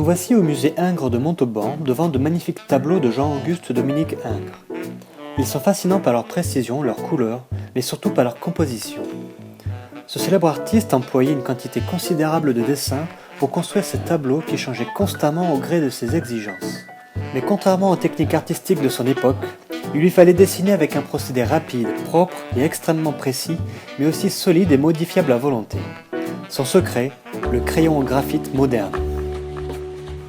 voici au musée Ingres de Montauban devant de magnifiques tableaux de Jean-Auguste Dominique Ingres. Ils sont fascinants par leur précision, leur couleur, mais surtout par leur composition. Ce célèbre artiste employait une quantité considérable de dessins pour construire ces tableaux qui changeaient constamment au gré de ses exigences. Mais contrairement aux techniques artistiques de son époque, il lui fallait dessiner avec un procédé rapide, propre et extrêmement précis, mais aussi solide et modifiable à volonté. Son secret, le crayon au graphite moderne.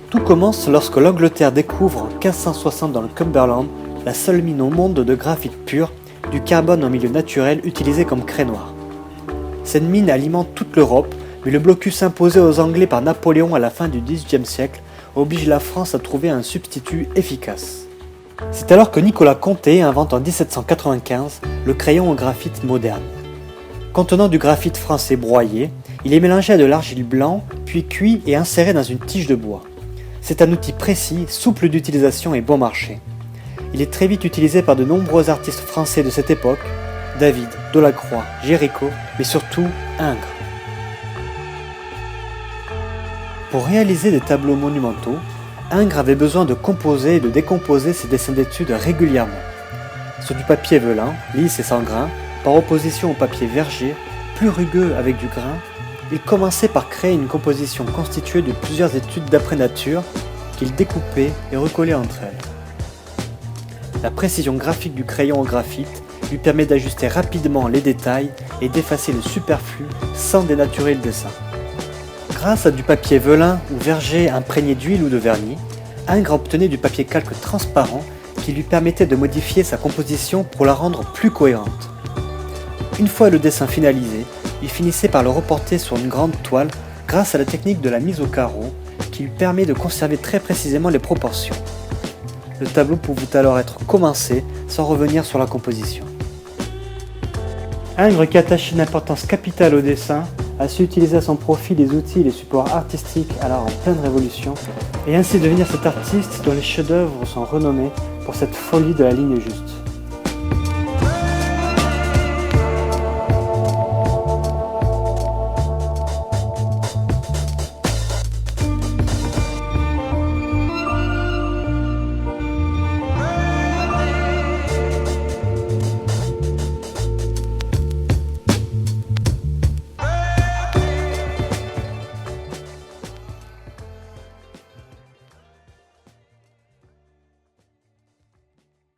Tout commence lorsque l'Angleterre découvre en 1560 dans le Cumberland la seule mine au monde de graphite pur, du carbone en milieu naturel utilisé comme craie noire. Cette mine alimente toute l'Europe, mais le blocus imposé aux Anglais par Napoléon à la fin du XVIIIe siècle oblige la France à trouver un substitut efficace. C'est alors que Nicolas Conté invente en 1795 le crayon au graphite moderne. Contenant du graphite français broyé, il est mélangé à de l'argile blanc, puis cuit et inséré dans une tige de bois. C'est un outil précis, souple d'utilisation et bon marché. Il est très vite utilisé par de nombreux artistes français de cette époque, David, Delacroix, Géricault, mais surtout Ingres. Pour réaliser des tableaux monumentaux, Ingres avait besoin de composer et de décomposer ses dessins d'études régulièrement. Sur du papier velin, lisse et sans grain, par opposition au papier verger, plus rugueux avec du grain, il commençait par créer une composition constituée de plusieurs études d'après nature qu'il découpait et recollait entre elles. La précision graphique du crayon au graphite lui permet d'ajuster rapidement les détails et d'effacer le superflu sans dénaturer le dessin. Grâce à du papier velin ou verger imprégné d'huile ou de vernis, Ingres obtenait du papier calque transparent qui lui permettait de modifier sa composition pour la rendre plus cohérente. Une fois le dessin finalisé, il finissait par le reporter sur une grande toile grâce à la technique de la mise au carreau qui lui permet de conserver très précisément les proportions. Le tableau pouvait alors être commencé sans revenir sur la composition. Ingres, qui attachait une importance capitale au dessin, a su utiliser à son profit les outils et les supports artistiques alors en pleine révolution, et ainsi devenir cet artiste dont les chefs-d'œuvre sont renommés pour cette folie de la ligne juste.